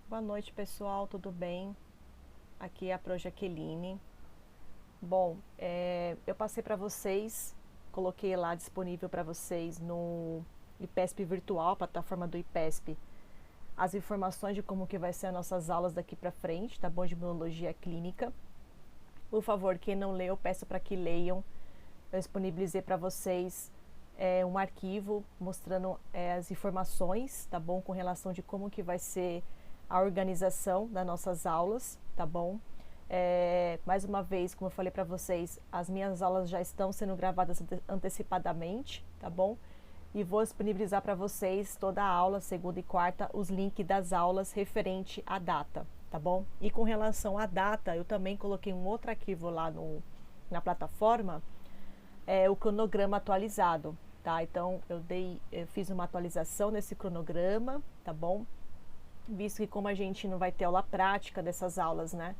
Boa noite, pessoal, tudo bem? Aqui é a Pro Jaqueline. Bom, eu passei para vocês, coloquei lá disponível para vocês no IPESP Virtual, plataforma do IPESP, as informações de como que vai ser as nossas aulas daqui para frente, tá bom? De imunologia clínica. Por favor, quem não leu, peço para que leiam. Eu disponibilizei para vocês um arquivo mostrando as informações, tá bom? Com relação de como que vai ser a organização das nossas aulas, tá bom? Mais uma vez, como eu falei para vocês, as minhas aulas já estão sendo gravadas antecipadamente, tá bom? E vou disponibilizar para vocês toda a aula, segunda e quarta, os links das aulas referente à data, tá bom? E com relação à data, eu também coloquei um outro arquivo lá na plataforma, o cronograma atualizado, tá? Então eu fiz uma atualização nesse cronograma, tá bom? Visto que como a gente não vai ter aula prática dessas aulas, né?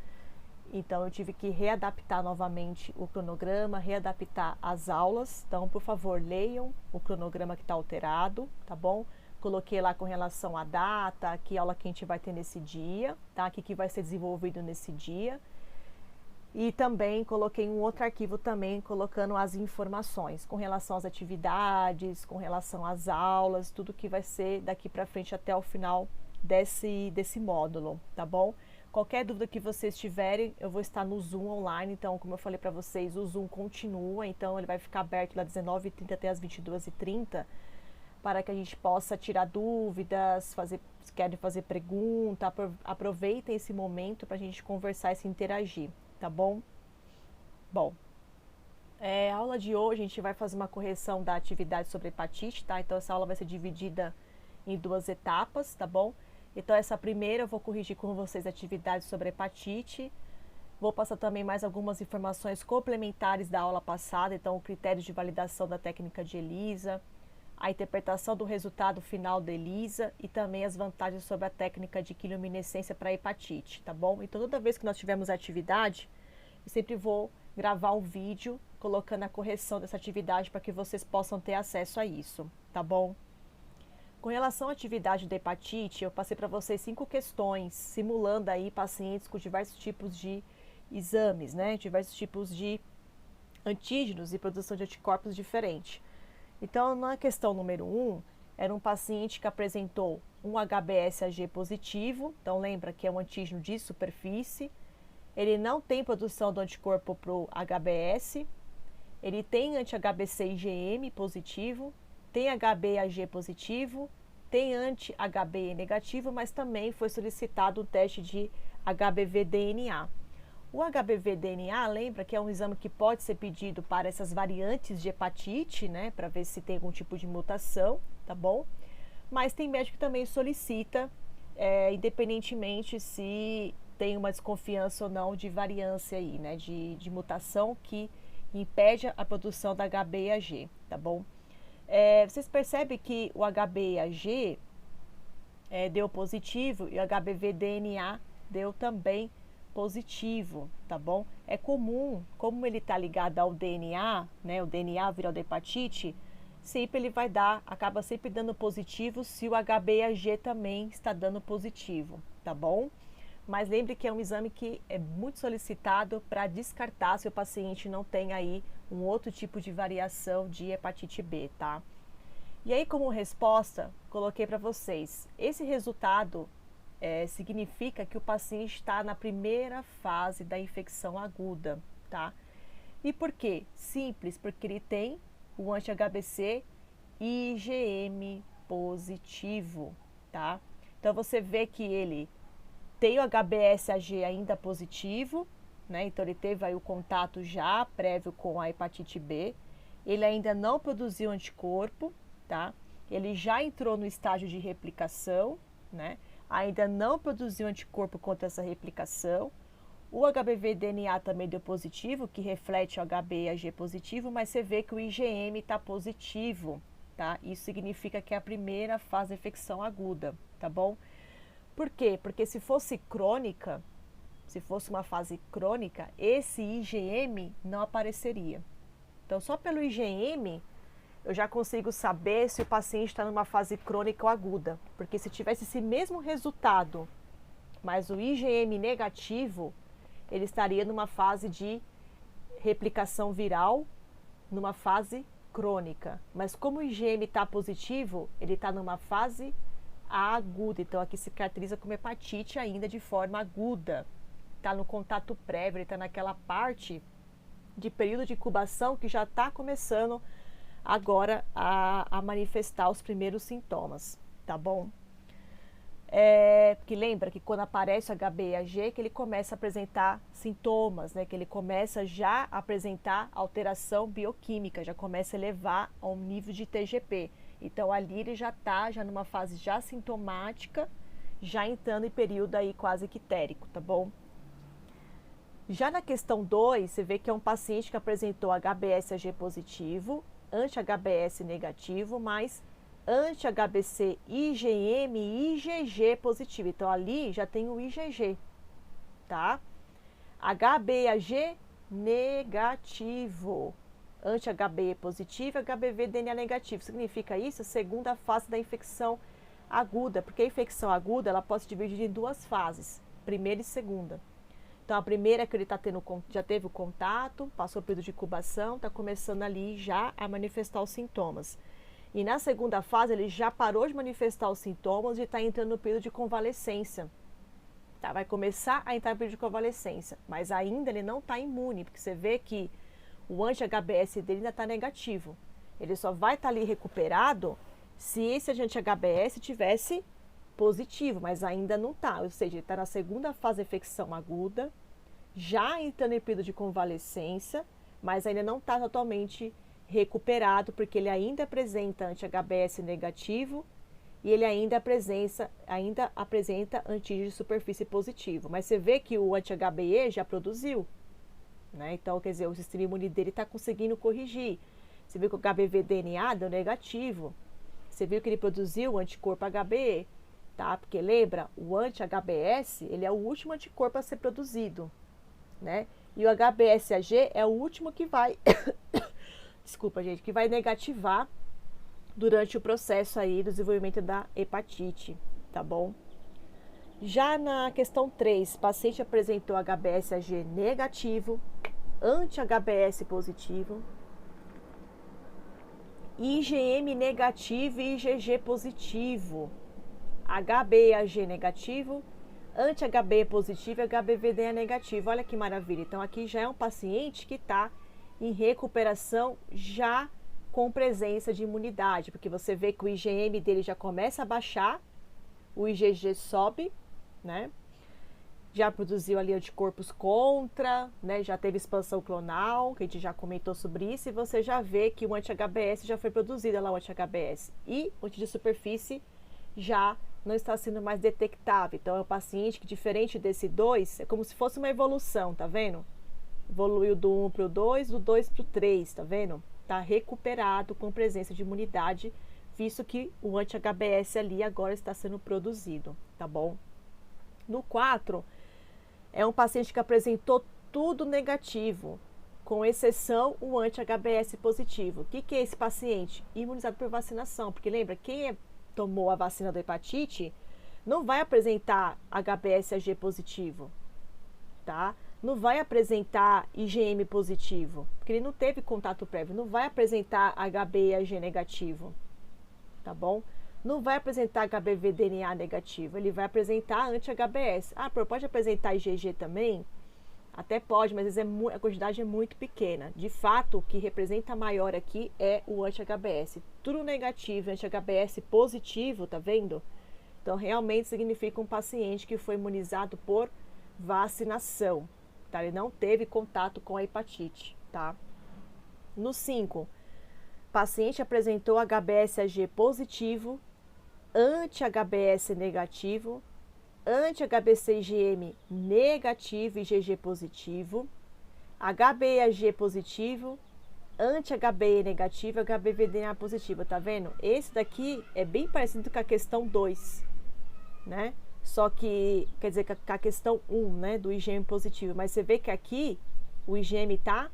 Então eu tive que readaptar novamente o cronograma, readaptar as aulas. Então, por favor, leiam o cronograma que está alterado, tá bom? Coloquei lá com relação à data, que aula que a gente vai ter nesse dia, tá? O que vai ser desenvolvido nesse dia. E também coloquei um outro arquivo também colocando as informações com relação às atividades, com relação às aulas, tudo que vai ser daqui para frente até o final desse módulo, tá bom? Qualquer dúvida que vocês tiverem, eu vou estar no Zoom online, então, como eu falei para vocês, o Zoom continua, então ele vai ficar aberto das 19h30 até as 22h30, para que a gente possa tirar dúvidas, se querem fazer pergunta, aproveitem esse momento para a gente conversar e se interagir, tá bom? Bom, a aula de hoje a gente vai fazer uma correção da atividade sobre hepatite, tá? Então essa aula vai ser dividida em duas etapas, tá bom? Então essa primeira eu vou corrigir com vocês atividades sobre hepatite. Vou passar também mais algumas informações complementares da aula passada, então o critério de validação da técnica de ELISA, a interpretação do resultado final da ELISA e também as vantagens sobre a técnica de quiluminescência para hepatite, tá bom? Então toda vez que nós tivermos atividade, eu sempre vou gravar um vídeo colocando a correção dessa atividade para que vocês possam ter acesso a isso, tá bom? Com relação à atividade da hepatite, eu passei para vocês 5 questões, simulando aí pacientes com diversos tipos de exames, né? Diversos tipos de antígenos e produção de anticorpos diferentes. Então, na questão número 1, era um paciente que apresentou um HBsAg positivo, então lembra que é um antígeno de superfície, ele não tem produção do anticorpo para o HBs, ele tem anti-HBc IgM positivo, tem HBAg positivo, tem anti-HBe negativo, mas também foi solicitado um teste de HBV-DNA. O HBV-DNA, lembra que é um exame que pode ser pedido para essas variantes de hepatite, né, para ver se tem algum tipo de mutação, tá bom? Mas tem médico que também solicita, independentemente se tem uma desconfiança ou não de variância aí, né, de mutação que impede a produção da HBAg, tá bom? Vocês percebem que o HBAg deu positivo e o HBV-DNA deu também positivo, tá bom? É comum, como ele está ligado ao DNA, né, o DNA viral da hepatite, sempre ele acaba sempre dando positivo se o HBAg também está dando positivo, tá bom? Mas lembre que é um exame que é muito solicitado para descartar se o paciente não tem aí um outro tipo de variação de hepatite B, tá? E aí, como resposta, coloquei para vocês, esse resultado significa que o paciente está na primeira fase da infecção aguda, tá? E por quê? Simples, porque ele tem o anti-HBc IgM positivo, tá? Então, você vê que ele tem o HBsAg ainda positivo, né? Então ele teve aí o contato já prévio com a hepatite B. Ele ainda não produziu anticorpo, tá? Ele já entrou no estágio de replicação, né? Ainda não produziu anticorpo contra essa replicação. O HBV-DNA também deu positivo, que reflete o HBAg positivo, mas você vê que o IgM está positivo, tá? Isso significa que é a primeira fase da infecção aguda, tá bom? Por quê? Porque se fosse crônica, se fosse uma fase crônica, esse IgM não apareceria. Então, só pelo IgM, eu já consigo saber se o paciente está numa fase crônica ou aguda. Porque se tivesse esse mesmo resultado Mas o IgM negativo, ele estaria numa fase de replicação viral, numa fase crônica. Mas como o IgM está positivo, ele está numa fase aguda. Então aqui se caracteriza como hepatite ainda de forma aguda. Está no contato prévio, ele está naquela parte de período de incubação que já está começando agora a manifestar os primeiros sintomas, tá bom? Porque lembra que quando aparece o HbA1g que ele começa a apresentar sintomas, né? Que ele começa já a apresentar alteração bioquímica, já começa a elevar ao nível de TGP. Então ali ele já está já numa fase já sintomática, já entrando em período aí quase quitérico, tá bom? Já na questão 2, você vê que é um paciente que apresentou HBsAg positivo, anti-HBs negativo, mas anti-HBc IgM e IgG positivo. Então, ali já tem o IgG, tá? HBAg negativo, anti-HBe positivo, HBV DNA negativo. Significa isso? Segunda fase da infecção aguda, porque a infecção aguda ela pode se dividir em duas fases, primeira e segunda. Então, a primeira é que ele já teve o contato, passou o período de incubação, está começando ali já a manifestar os sintomas. E na segunda fase, ele já parou de manifestar os sintomas e está entrando no período de convalescência. Tá? Vai começar a entrar no período de convalescência, mas ainda ele não está imune, porque você vê que o anti-HBs dele ainda está negativo. Ele só vai estar ali recuperado se esse anti-HBs tivesse positivo, mas ainda não está. Ou seja, ele está na segunda fase da infecção aguda, já entrando em período de convalescência, mas ainda não está totalmente recuperado, porque ele ainda apresenta anti-HBs negativo e ele ainda apresenta antígeno de superfície positivo. Mas você vê que o anti-HBe já produziu, né? Então, quer dizer, o sistema imune dele está conseguindo corrigir. Você viu que o HBV-DNA deu negativo. Você viu que ele produziu o anticorpo HBe, tá? Porque lembra, o anti-HBs, ele é o último anticorpo a ser produzido, né? E o HBsAg é o último que vai desculpa, gente, que vai negativar durante o processo aí do desenvolvimento da hepatite, tá bom? Já na questão 3, o paciente apresentou HBsAg negativo, anti-HBs positivo, IgM negativo e IgG positivo, HBAg negativo, anti-HB positivo e HBV-DNA negativo. Olha que maravilha. Então, aqui já é um paciente que está em recuperação já com presença de imunidade, porque você vê que o IgM dele já começa a baixar, o IgG sobe, né? Já produziu ali anticorpos contra, né? Já teve expansão clonal, que a gente já comentou sobre isso, e você já vê que o anti-HBs já foi produzido lá, o anti-HBs, e o antígeno de superfície já não está sendo mais detectável. Então, é um paciente que, diferente desse 2, é como se fosse uma evolução, tá vendo? Evoluiu do 1 para o 2, do 2 para o 3, tá vendo? Está recuperado com presença de imunidade, visto que o anti-HBs ali agora está sendo produzido, tá bom? No 4, é um paciente que apresentou tudo negativo, com exceção o anti-HBs positivo. O que é esse paciente? Imunizado por vacinação, porque lembra, quem tomou a vacina da hepatite não vai apresentar HBsAg positivo, tá? Não vai apresentar IgM positivo, porque ele não teve contato prévio, não vai apresentar HBAg negativo, tá bom? Não vai apresentar HBV-DNA negativo, ele vai apresentar anti-HBs. Ah, pode apresentar IgG também? Até pode, mas às vezes a quantidade é muito pequena. De fato, o que representa maior aqui é o anti-HBs. Tudo negativo, anti-HBs positivo, tá vendo? Então, realmente significa um paciente que foi imunizado por vacinação, tá? Ele não teve contato com a hepatite, tá? No 5, paciente apresentou HBsAg positivo, anti-HBs negativo, anti-HBc-IgM negativo e IgG positivo, HBAg positivo, anti-HBe negativo e HBV-DNA positivo, tá vendo? Esse daqui é bem parecido com a questão 2, né? Só que, quer dizer, com a questão 1, né, do IgM positivo, mas você vê que aqui o IgM tá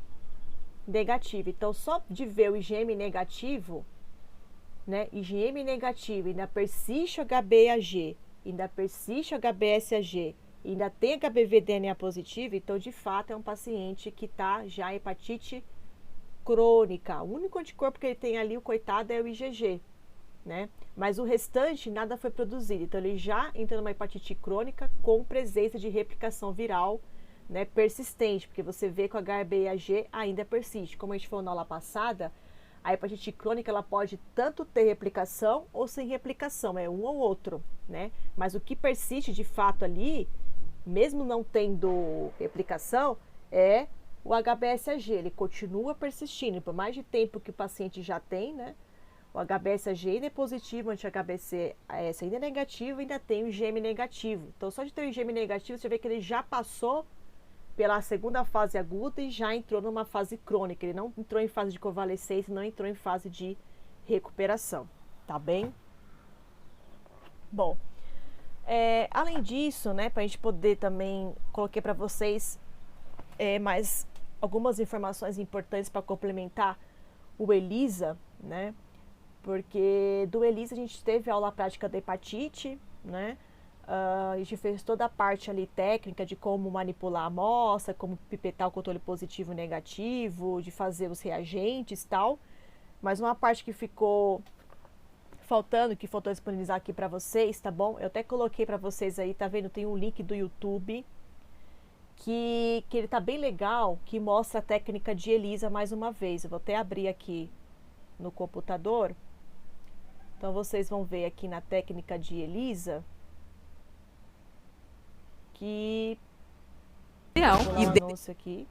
negativo. Então, só de ver o IgM negativo, né, IgM negativo, ainda persiste o HBAg, ainda persiste o HBsAg e ainda tem HBV DNA positivo, então de fato é um paciente que está já em hepatite crônica. O único anticorpo que ele tem ali, o coitado, é o IgG, né? Mas o restante nada foi produzido. Então ele já entra numa hepatite crônica com presença de replicação viral, né, persistente, porque você vê que o HBeAg ainda persiste. Como a gente falou na aula passada, a hepatite crônica ela pode tanto ter replicação ou sem replicação, é um ou outro, né? Mas o que persiste de fato ali, mesmo não tendo replicação, é o HBsAg. Ele continua persistindo por mais de tempo que o paciente já tem, né? O HBsAg ainda é positivo, o anti-HBs ainda é negativo, ainda tem o IgM negativo. Então, só de ter o IgM negativo, você vê que ele já passou pela segunda fase aguda e já entrou numa fase crônica. Ele não entrou em fase de convalescência, não entrou em fase de recuperação, tá bem? Bom, além disso, né, para a gente poder também, coloquei para vocês mais algumas informações importantes para complementar o ELISA, né? Porque do ELISA a gente teve a aula prática da hepatite, né? A gente fez toda a parte ali técnica de como manipular a amostra, como pipetar o controle positivo e negativo, de fazer os reagentes e tal. Mas uma parte que ficou faltando, que faltou disponibilizar aqui para vocês, tá bom? Eu até coloquei para vocês aí, tá vendo? Tem um link do YouTube que ele tá bem legal, que mostra a técnica de ELISA mais uma vez. Eu vou até abrir aqui no computador. Então vocês vão ver aqui na técnica de ELISA que vou lá o anúncio aqui.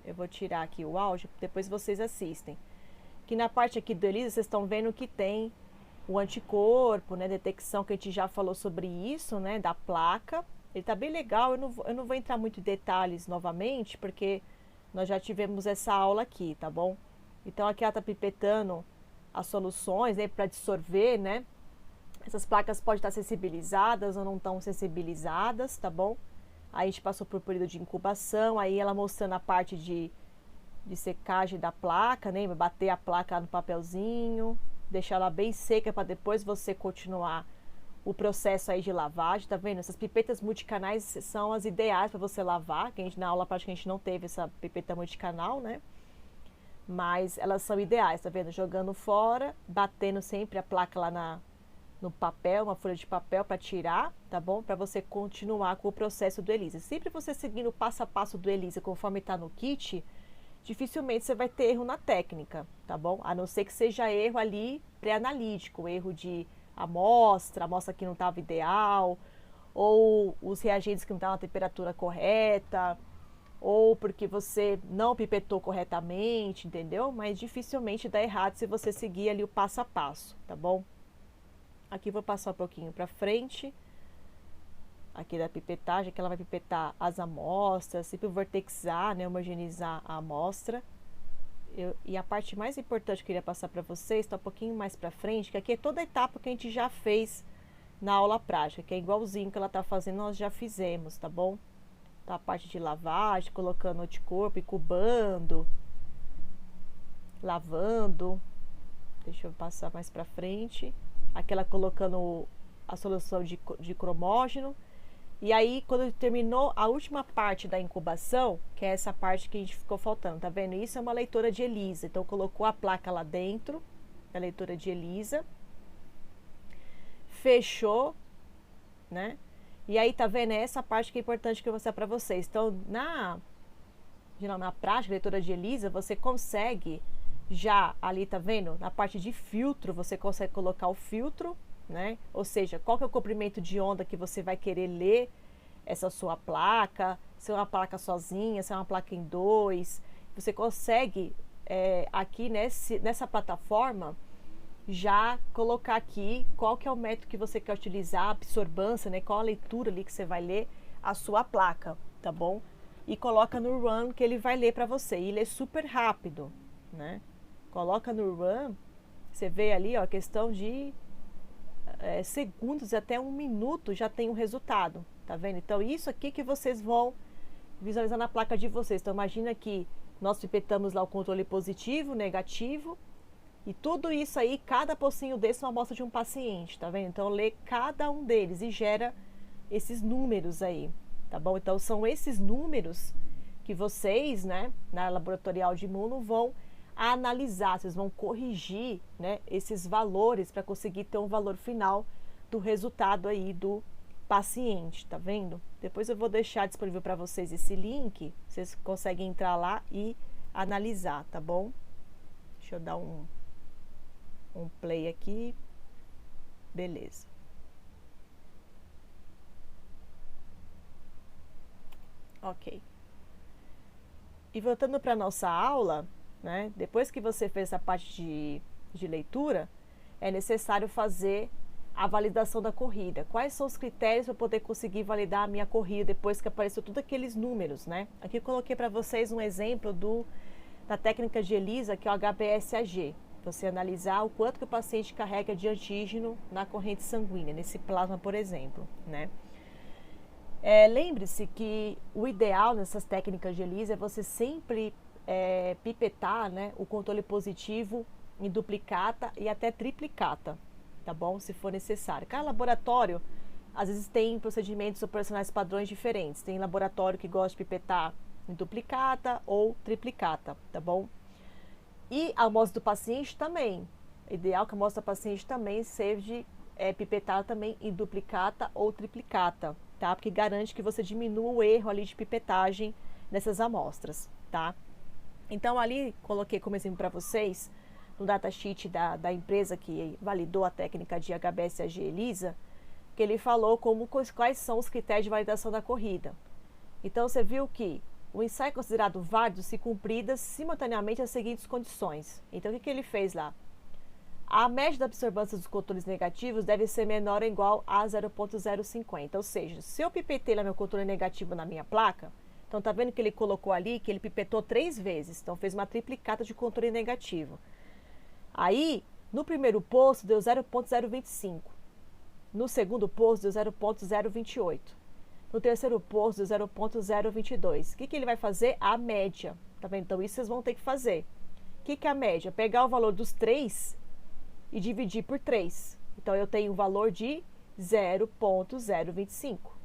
Eu vou tirar aqui o áudio, depois vocês assistem. Que na parte aqui do ELISA vocês estão vendo que tem o anticorpo, né, detecção, que a gente já falou sobre isso, né, da placa. Ele tá bem legal, eu não vou entrar muito em detalhes novamente, porque nós já tivemos essa aula aqui, tá bom? Então aqui ela tá pipetando as soluções, né, para dissolver, né? Essas placas podem estar sensibilizadas ou não estão sensibilizadas, tá bom? Aí a gente passou por período de incubação, aí ela mostrando a parte de secagem da placa, né? Bater a placa no papelzinho, deixar ela bem seca para depois você continuar o processo aí de lavagem, tá vendo? Essas pipetas multicanais são as ideais para você lavar, que a gente, na aula prática a gente não teve essa pipeta multicanal, né? Mas elas são ideais, tá vendo? Jogando fora, batendo sempre a placa lá no papel, uma folha de papel para tirar, tá bom? Para você continuar com o processo do ELISA. Sempre você seguindo o passo a passo do ELISA conforme está no kit, dificilmente você vai ter erro na técnica, tá bom? A não ser que seja erro ali pré-analítico, erro de amostra, a amostra que não estava ideal, ou os reagentes que não estavam na temperatura correta, ou porque você não pipetou corretamente, entendeu? Mas dificilmente dá errado se você seguir ali o passo a passo, tá bom? Aqui vou passar um pouquinho para frente, aqui da pipetagem, que ela vai pipetar as amostras, sempre vortexar, né, homogeneizar a amostra. E a parte mais importante que eu queria passar para vocês, está um pouquinho mais para frente, que aqui é toda a etapa que a gente já fez na aula prática, que é igualzinho que ela está fazendo, nós já fizemos, tá bom? Tá a parte de lavagem, colocando anticorpo, incubando, lavando. Deixa eu passar mais para frente. Aqui ela colocando a solução de cromógeno. E aí, quando terminou a última parte da incubação, que é essa parte que a gente ficou faltando, tá vendo? Isso é uma leitora de ELISA. Então, colocou a placa lá dentro, da leitora de ELISA. Fechou, né? E aí, tá vendo? É essa parte que é importante que eu vou mostrar pra vocês. Então, na prática, leitora de ELISA, você consegue já ali, tá vendo? Na parte de filtro, você consegue colocar o filtro, né? Ou seja, qual que é o comprimento de onda que você vai querer ler essa sua placa, se é uma placa sozinha, se é uma placa em dois. Você consegue aqui nessa plataforma já colocar aqui qual que é o método que você quer utilizar, a absorbância, né? Qual a leitura ali que você vai ler a sua placa, tá bom? E coloca no run que ele vai ler para você. E ele é super rápido, né? Coloca no run, você vê ali, ó, questão de segundos, até 1 minuto já tem um resultado, tá vendo? Então, isso aqui que vocês vão visualizar na placa de vocês. Então, imagina que nós pipetamos lá o controle positivo, negativo, e tudo isso aí, cada pocinho desse é uma amostra de um paciente, tá vendo? Então, lê cada um deles e gera esses números aí, tá bom? Então, são esses números que vocês, né, na laboratorial de imuno, vão analisar, vocês vão corrigir, né, esses valores para conseguir ter um valor final do resultado aí do paciente, tá vendo? Depois eu vou deixar disponível para vocês esse link, vocês conseguem entrar lá e analisar, tá bom? Deixa eu dar um play aqui. Beleza. Ok. E voltando para a nossa aula, né, depois que você fez a parte de leitura, é necessário fazer a validação da corrida. Quais são os critérios para poder conseguir validar a minha corrida depois que apareceu todos aqueles números, né? Aqui eu coloquei para vocês um exemplo da técnica de ELISA, que é o HBsAg. Você analisar o quanto que o paciente carrega de antígeno na corrente sanguínea, nesse plasma, por exemplo, né? Lembre-se que o ideal nessas técnicas de ELISA é você sempre pipetar, né, o controle positivo em duplicata e até triplicata, tá bom? Se for necessário. Cada laboratório, às vezes, tem procedimentos operacionais padrões diferentes. Tem laboratório que gosta de pipetar em duplicata ou triplicata, tá bom? E a amostra do paciente também. Ideal que a amostra do paciente também seja pipetada também em duplicata ou triplicata, tá? Porque garante que você diminua o erro ali de pipetagem nessas amostras, tá? Então, ali, coloquei como exemplo para vocês, no datasheet da empresa que validou a técnica de HBsAg ELISA, que ele falou quais são os critérios de validação da corrida. Então, você viu que o ensaio é considerado válido se cumpridas simultaneamente as seguintes condições. Então, o que ele fez lá? A média da absorvância dos controles negativos deve ser menor ou igual a 0,050. Ou seja, se eu pipetei lá meu controle negativo na minha placa, então tá vendo que ele colocou ali que ele pipetou 3 vezes. Então, fez uma triplicata de controle negativo. Aí, no primeiro posto, deu 0,025. No segundo posto, deu 0,028. No terceiro posto, deu 0,022. O que ele vai fazer? A média. Tá vendo? Então, isso vocês vão ter que fazer. O que é a média? Pegar o valor dos 3 e dividir por 3. Então, eu tenho o valor de 0,025.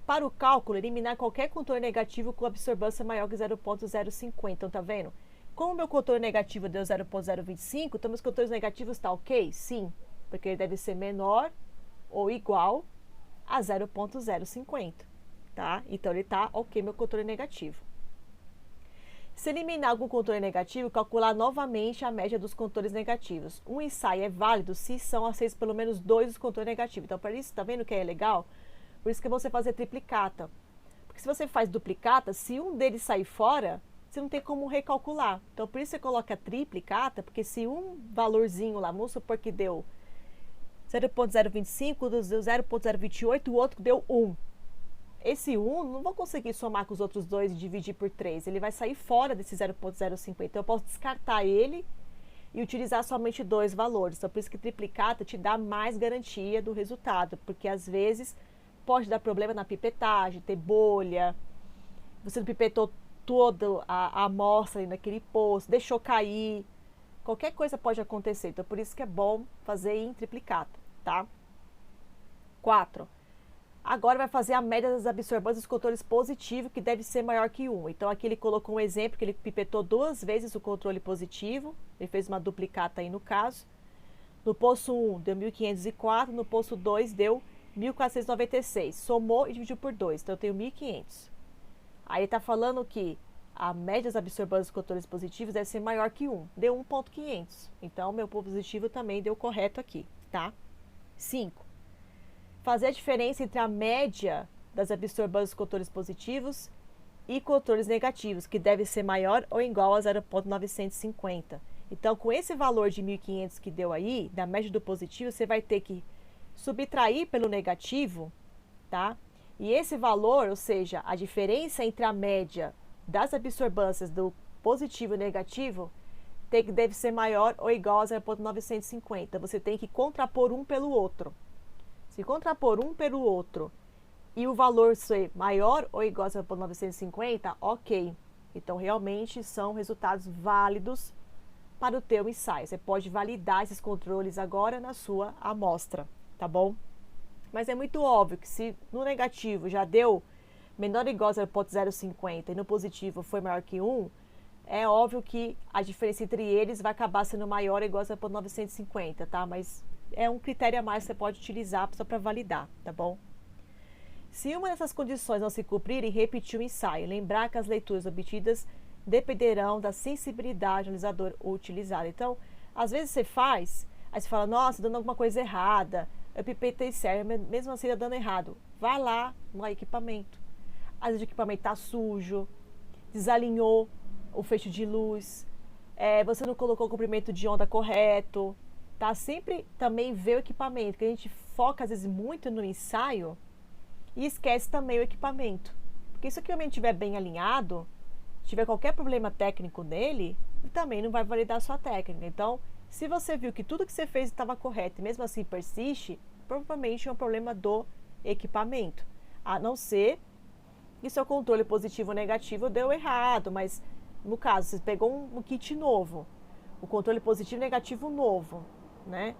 Para o cálculo, eliminar qualquer controle negativo com absorvância maior que 0,050. Então, tá vendo? Como o meu controle negativo deu 0,025, então meus controles negativos estão ok? Sim, porque ele deve ser menor ou igual a 0,050, tá? Então, ele está ok, meu controle negativo. Se eliminar algum controle negativo, calcular novamente a média dos controles negativos. Um ensaio é válido se são aceitos pelo menos 2 dos controles negativos. Então, para isso, tá vendo que é legal? Por isso que é você fazer triplicata. Porque se você faz duplicata, se um deles sair fora, você não tem como recalcular. Então, por isso você coloca a triplicata, porque se um valorzinho lá, vamos supor que deu 0,025, deu 0,028, o outro deu 1. Esse 1, não vou conseguir somar com os outros dois e dividir por 3. Ele vai sair fora desse 0,050. Então, eu posso descartar ele e utilizar somente 2 valores. Então, por isso que triplicata te dá mais garantia do resultado. Porque, às vezes, pode dar problema na pipetagem, ter bolha. Você não pipetou toda a amostra ali naquele posto, deixou cair. Qualquer coisa pode acontecer. Então, por isso que é bom fazer em triplicata, tá? 4. Agora vai fazer a média das absorvâncias dos controles positivos, que deve ser maior que 1. Então, aqui ele colocou um exemplo que ele pipetou 2 vezes o controle positivo. Ele fez uma duplicata aí no caso. No posto 1 deu 1.504, no posto 2 deu 1.496. Somou e dividiu por 2, então eu tenho 1.500. Aí está falando que a média das absorvâncias dos controles positivos deve ser maior que 1. Deu 1.500. Então, meu positivo também deu correto aqui, tá? 5. Fazer a diferença entre a média das absorvâncias dos controles positivos e controles negativos, que deve ser maior ou igual a 0,950. Então, com esse valor de 1.500 que deu aí, da média do positivo, você vai ter que subtrair pelo negativo, tá? E esse valor, ou seja, a diferença entre a média das absorvâncias do positivo e negativo, deve ser maior ou igual a 0,950. Você tem que contrapor um pelo outro. Se contrapor um pelo outro e o valor ser maior ou igual a 0,950, ok. Então, realmente são resultados válidos para o teu ensaio. Você pode validar esses controles agora na sua amostra, tá bom? Mas é muito óbvio que se no negativo já deu menor ou igual a 0,050 e no positivo foi maior que 1, é óbvio que a diferença entre eles vai acabar sendo maior ou igual a 0,950, tá? Mas é um critério a mais que você pode utilizar só para validar, tá bom? Se uma dessas condições não se cumprirem, repetir o ensaio. Lembrar que as leituras obtidas dependerão da sensibilidade do analisador utilizado. Então, às vezes você faz, aí você fala, nossa, dando alguma coisa errada, eu pipetei certo, mesmo assim está dando errado. Vai lá no equipamento. Às vezes o equipamento está sujo, desalinhou o feixe de luz, você não colocou o comprimento de onda correto, tá? Sempre também ver o equipamento, que a gente foca às vezes muito no ensaio e esquece também o equipamento. Porque se o equipamento estiver bem alinhado, tiver qualquer problema técnico nele, também não vai validar a sua técnica. Então, se você viu que tudo que você fez estava correto e mesmo assim persiste, provavelmente é um problema do equipamento. A não ser que seu controle positivo ou negativo deu errado, mas no caso, você pegou um kit novo, o controle positivo e negativo novo, né?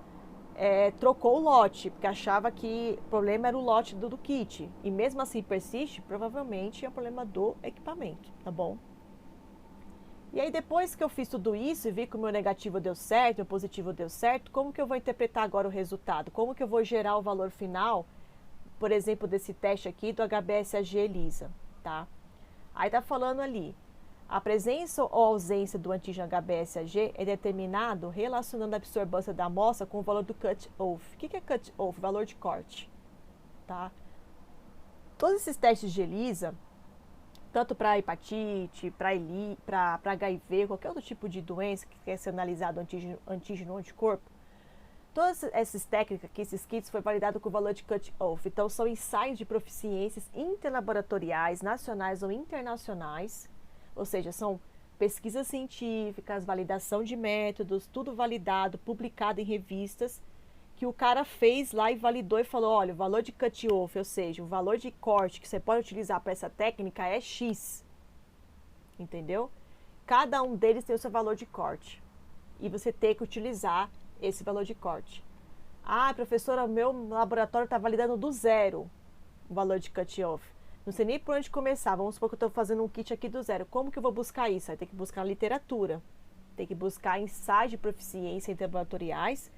Trocou o lote, porque achava que o problema era o lote do kit. E mesmo assim persiste, provavelmente é um problema do equipamento, tá bom? E aí depois que eu fiz tudo isso e vi que o meu negativo deu certo, o meu positivo deu certo, como que eu vou interpretar agora o resultado? Como que eu vou gerar o valor final, por exemplo, desse teste aqui do HBsAg ELISA, tá? Aí tá falando ali, a presença ou ausência do antígeno HBsAg é determinado relacionando a absorvância da amostra com o valor do cut-off. O que é cut-off? Valor de corte, tá? Todos esses testes de ELISA, tanto para hepatite, para HIV, qualquer outro tipo de doença que quer ser analisado antígeno ou anticorpo, todas essas técnicas aqui, esses kits, foi validado com o valor de cut-off. Então, são ensaios de proficiências interlaboratoriais, nacionais ou internacionais, ou seja, são pesquisas científicas, validação de métodos, tudo validado, publicado em revistas, que o cara fez lá e validou e falou, olha, o valor de cut-off, ou seja, o valor de corte que você pode utilizar para essa técnica é X. Entendeu? Cada um deles tem o seu valor de corte. E você tem que utilizar esse valor de corte. Ah, professora, meu laboratório está validando do zero o valor de cut-off. Não sei nem por onde começar. Vamos supor que eu estou fazendo um kit aqui do zero. Como que eu vou buscar isso? Aí tem que buscar literatura. Tem que buscar ensaios de proficiência interlaboratoriais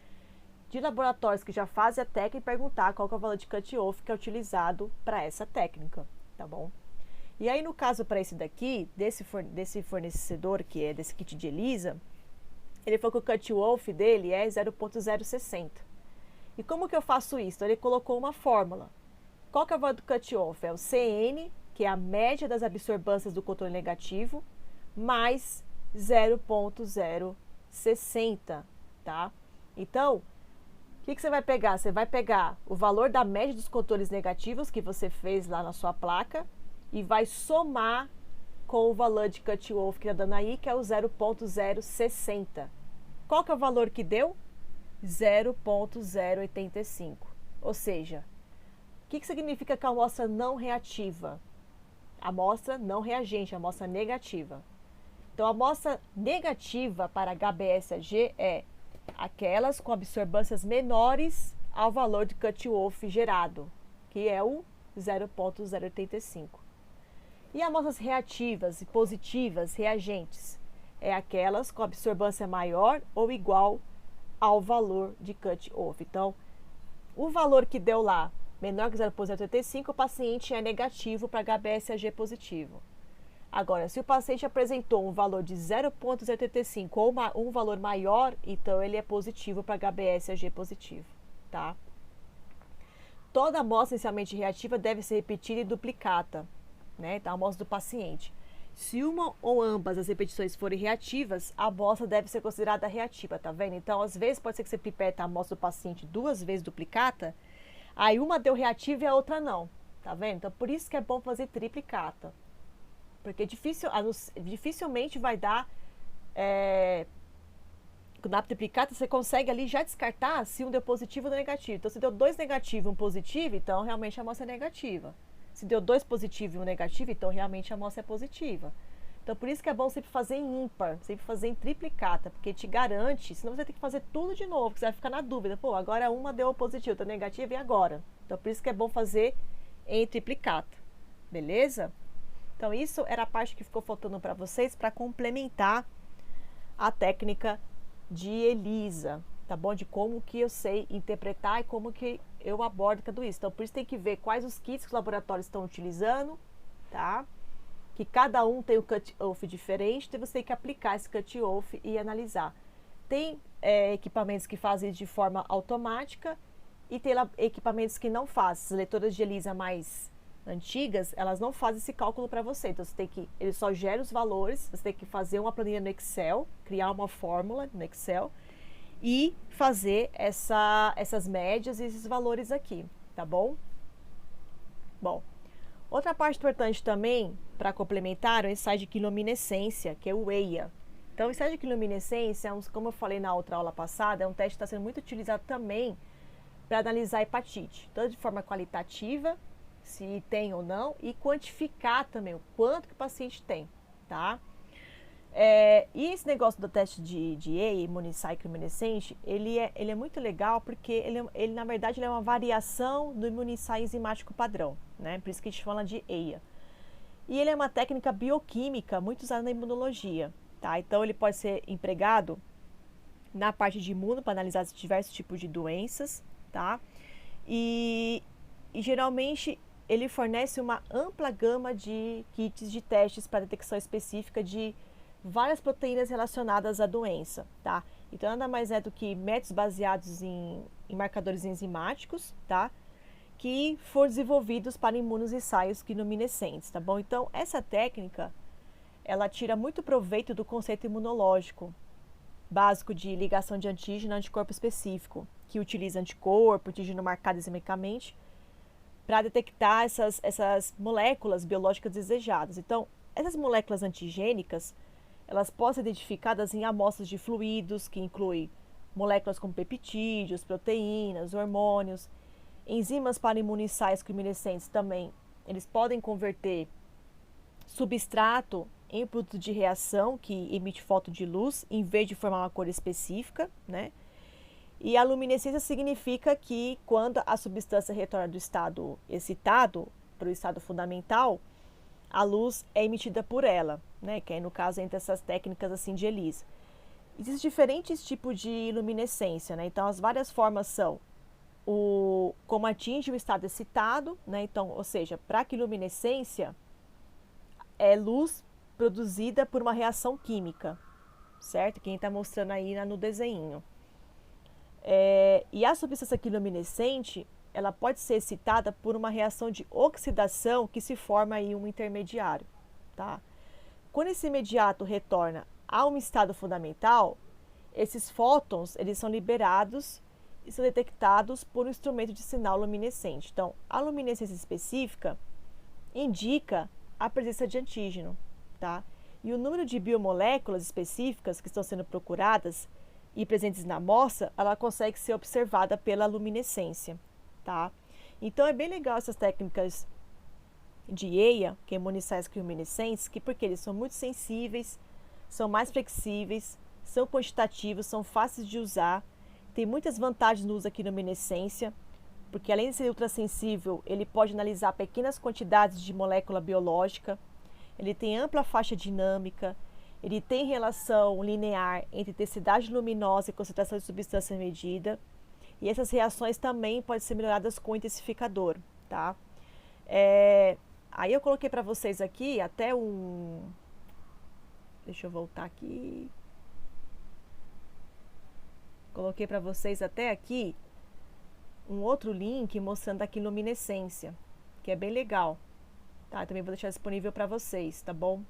de laboratórios que já fazem a técnica e perguntar qual que é o valor de cut-off que é utilizado para essa técnica, tá bom? E aí, no caso para esse daqui, desse fornecedor, que é desse kit de ELISA, ele falou que o cut-off dele é 0,060. E como que eu faço isso? Ele colocou uma fórmula. Qual que é o valor do cut-off? É o CN, que é a média das absorvâncias do controle negativo, mais 0,060, tá? Então, o que você vai pegar? Você vai pegar o valor da média dos controles negativos que você fez lá na sua placa e vai somar com o valor de cut-off que está dando aí, que é o 0,060. Qual que é o valor que deu? 0,085. Ou seja, o que significa que a amostra não reativa? Amostra não reagente, amostra negativa. Então, a amostra negativa para HBsAg é aquelas com absorvâncias menores ao valor de cut-off gerado, que é o 0,085. E amostras reativas e positivas, reagentes, é aquelas com absorvância maior ou igual ao valor de cut-off. Então, o valor que deu lá, menor que 0,085, o paciente é negativo para HBsAg positivo. Agora, se o paciente apresentou um valor de 0,085 ou um valor maior, então ele é positivo para HBsAg positivo, tá? Toda amostra inicialmente reativa deve ser repetida e duplicata, né? Então, a amostra do paciente. Se uma ou ambas as repetições forem reativas, a amostra deve ser considerada reativa, tá vendo? Então, às vezes, pode ser que você pipeta a amostra do paciente 2 vezes duplicata, aí uma deu reativa e a outra não, tá vendo? Então, por isso que é bom fazer triplicata. Porque dificilmente vai dar, na triplicata você consegue ali já descartar se um deu positivo ou negativo. Então, se deu 2 negativos e um positivo, então realmente a amostra é negativa. Se deu 2 positivos e um negativo, então realmente a amostra é positiva. Então, por isso que é bom sempre fazer em ímpar, sempre fazer em triplicata, porque te garante, senão você tem que fazer tudo de novo, que você vai ficar na dúvida. Pô, agora uma deu positivo, outra negativa, e agora? Então, por isso que é bom fazer em triplicata, beleza? Então, isso era a parte que ficou faltando para vocês para complementar a técnica de ELISA, tá bom? De como que eu sei interpretar e como que eu abordo tudo isso. Então, por isso tem que ver quais os kits que os laboratórios estão utilizando, tá? Que cada um tem um cut-off diferente, então você tem que aplicar esse cut-off e analisar. Tem equipamentos que fazem de forma automática e tem equipamentos que não fazem. As leitoras de ELISA mais antigas, elas não fazem esse cálculo para você. Então, ele só gera os valores, você tem que fazer uma planilha no Excel, criar uma fórmula no Excel e fazer essas médias e esses valores aqui, tá bom? Bom, outra parte importante também, para complementar, é o ensaio de quiluminescência, que é o EIA. Então, o ensaio de quiluminescência, como eu falei na outra aula passada, é um teste que está sendo muito utilizado também para analisar a hepatite, tanto de forma qualitativa, se tem ou não, e quantificar também o quanto que o paciente tem, tá? E esse negócio do teste de EIA, imunissaio-quiluminescente, ele é muito legal porque ele na verdade, ele é uma variação do imunissaio enzimático padrão, né? Por isso que a gente fala de EIA. E ele é uma técnica bioquímica muito usada na imunologia, tá? Então, ele pode ser empregado na parte de imuno para analisar diversos tipos de doenças, tá? E geralmente ele fornece uma ampla gama de kits de testes para detecção específica de várias proteínas relacionadas à doença, tá? Então, nada mais é do que métodos baseados em marcadores enzimáticos, tá? Que foram desenvolvidos para imunossaios quiluminescentes, tá bom? Então, essa técnica, ela tira muito proveito do conceito imunológico básico de ligação de antígeno a anticorpo específico, que utiliza anticorpo, antígeno marcado enzimaticamente, para detectar essas moléculas biológicas desejadas. Então, essas moléculas antigênicas, elas podem ser identificadas em amostras de fluidos, que incluem moléculas como peptídeos, proteínas, hormônios, enzimas para imunossaios quiluminescentes também. Eles podem converter substrato em produto de reação que emite foto de luz, em vez de formar uma cor específica, né? E a luminescência significa que quando a substância retorna do estado excitado para o estado fundamental, a luz é emitida por ela, né? Que aí no caso entre essas técnicas assim de ELISA. Existem diferentes tipos de luminescência, né? Então as várias formas são como atinge o estado excitado, né? Então, ou seja, para que luminescência é luz produzida por uma reação química, certo? Quem está mostrando aí no desenho. E a substância quiluminescente, ela pode ser excitada por uma reação de oxidação que se forma aí um intermediário, tá? Quando esse imediato retorna a um estado fundamental, esses fótons, eles são liberados e são detectados por um instrumento de sinal luminescente. Então, a luminescência específica indica a presença de antígeno, tá? E o número de biomoléculas específicas que estão sendo procuradas e presentes na amostra, ela consegue ser observada pela luminescência, tá? Então, é bem legal essas técnicas de EIA, que é imunossaios quiluminescentes, porque eles são muito sensíveis, são mais flexíveis, são quantitativos, são fáceis de usar, tem muitas vantagens no uso da quiluminescência, porque além de ser ultrassensível, ele pode analisar pequenas quantidades de molécula biológica, ele tem ampla faixa dinâmica, ele tem relação linear entre intensidade luminosa e concentração de substância medida, e essas reações também podem ser melhoradas com o intensificador, tá? Aí eu coloquei para vocês aqui até deixa eu voltar aqui. Coloquei para vocês até aqui um outro link mostrando a quiluminescência, que é bem legal, tá? Também vou deixar disponível para vocês, tá bom?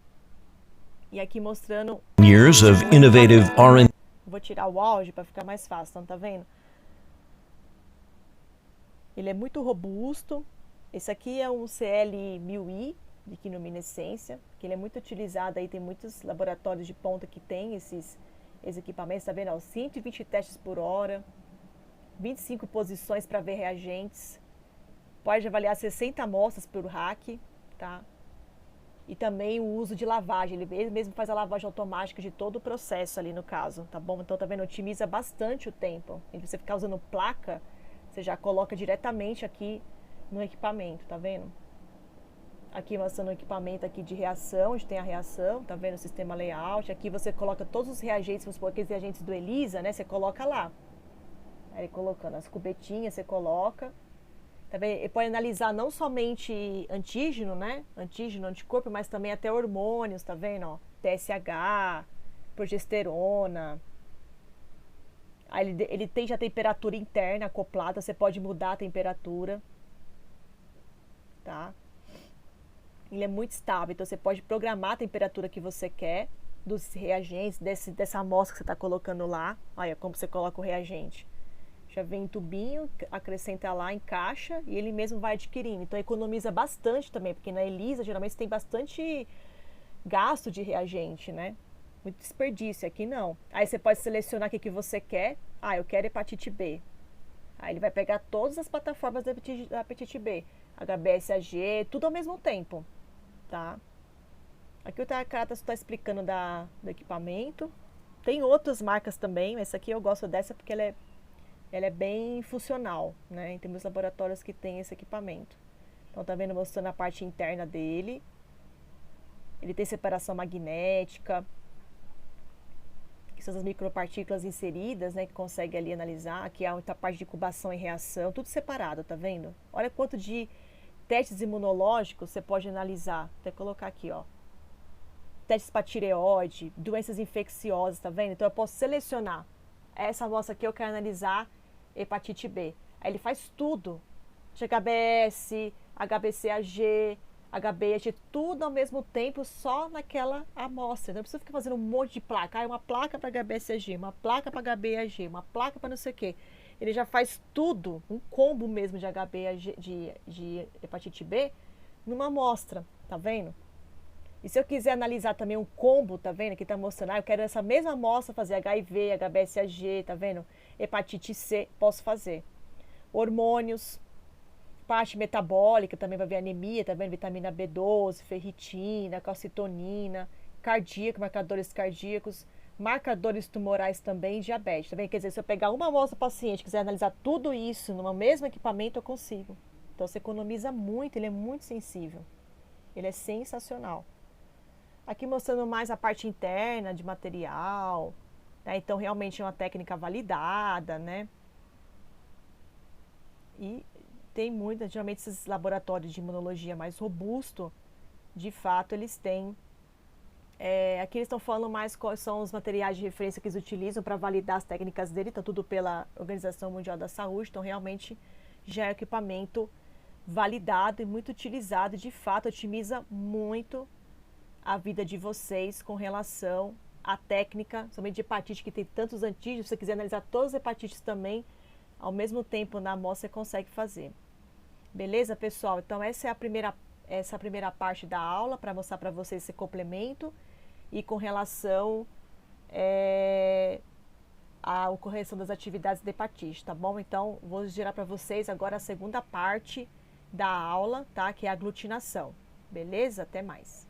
E aqui mostrando years of innovative R&D. Vou tirar o áudio para ficar mais fácil, então tá vendo? Ele é muito robusto. Esse aqui é um CL1000i de quiluminescência, que ele é muito utilizado aí, tem muitos laboratórios de ponta que tem esses equipamentos, tá vendo? 120 testes por hora, 25 posições para ver reagentes, pode avaliar 60 amostras por hack, tá? E também o uso de lavagem, ele mesmo faz a lavagem automática de todo o processo ali no caso, tá bom? Então, tá vendo? Otimiza bastante o tempo. Em você ficar usando placa, Você já coloca diretamente aqui no equipamento, tá vendo? Aqui mostrando o equipamento aqui de reação, onde tem a reação, tá vendo o sistema layout. Aqui você coloca todos os reagentes, vamos supor, aqueles reagentes do ELISA, né? Você coloca lá. Aí colocando as cubetinhas, você coloca. Tá vendo? Ele pode analisar não somente antígeno, né? Antígeno, anticorpo, mas também até hormônios, tá vendo? Ó, TSH, progesterona. Aí ele tem já temperatura interna acoplada, você pode mudar a temperatura, tá? Ele é muito estável, então você pode programar a temperatura que você quer dos reagentes, dessa amostra que você está colocando lá. Olha como você coloca o reagente. Já vem em tubinho, acrescenta lá, encaixa e ele mesmo vai adquirindo. Então economiza bastante também, porque na ELISA geralmente tem bastante gasto de reagente, né? Muito desperdício, aqui não. Aí você pode selecionar o que você quer. Ah, eu quero hepatite B. Aí ele vai pegar todas as plataformas da hepatite B. HBsAg, tudo ao mesmo tempo, tá? Aqui o Takata está explicando do equipamento. Tem outras marcas também, mas essa aqui eu gosto dessa porque ela é bem funcional, né? Tem muitos laboratórios que tem esse equipamento. Então tá vendo, mostrando a parte interna dele. Ele tem separação magnética, que são as micropartículas inseridas, né, que consegue ali analisar. Aqui há muita parte de incubação e reação, tudo separado, tá vendo? Olha quanto de testes imunológicos você pode analisar. Vou colocar aqui, ó. Testes para tireoide, doenças infecciosas, tá vendo? Então eu posso selecionar. Essa amostra aqui eu quero analisar hepatite B. Aí ele faz tudo. GBS, HBCAG, HBsAg, tudo ao mesmo tempo, só naquela amostra. Não precisa ficar fazendo um monte de placa. Ah, uma placa para HBsAg, uma placa para HBAG, uma placa para não sei o quê. Ele já faz tudo, um combo mesmo de HBAG, de hepatite B, numa amostra, tá vendo? E se eu quiser analisar também um combo, tá vendo? Aqui tá mostrando, eu quero essa mesma amostra fazer HIV, HBsAg, tá vendo? Hepatite C, posso fazer. Hormônios, parte metabólica, também vai ver anemia, tá vendo? Vitamina B12, ferritina, calcitonina, cardíaco, marcadores cardíacos, marcadores tumorais também, diabetes, tá vendo? Quer dizer, se eu pegar uma amostra do paciente e quiser analisar tudo isso no mesmo equipamento, eu consigo. Então você economiza muito, ele é muito sensível. Ele é sensacional. Aqui mostrando mais a parte interna de material, né? Então realmente é uma técnica validada, né? E tem muita, geralmente esses laboratórios de imunologia mais robusto, de fato eles têm. Aqui eles estão falando mais quais são os materiais de referência que eles utilizam para validar as técnicas dele, tá tudo pela Organização Mundial da Saúde, então realmente já é equipamento validado e muito utilizado, e de fato otimiza muito a vida de vocês com relação à técnica, somente de hepatite, que tem tantos antígenos. Se você quiser analisar todas as hepatites também, ao mesmo tempo na amostra você consegue fazer. Beleza, pessoal? Então essa é a primeira parte da aula, para mostrar para vocês esse complemento e com relação à correção das atividades de hepatite, tá bom? Então vou gerar para vocês agora a segunda parte da aula, tá? Que é a aglutinação. Beleza? Até mais.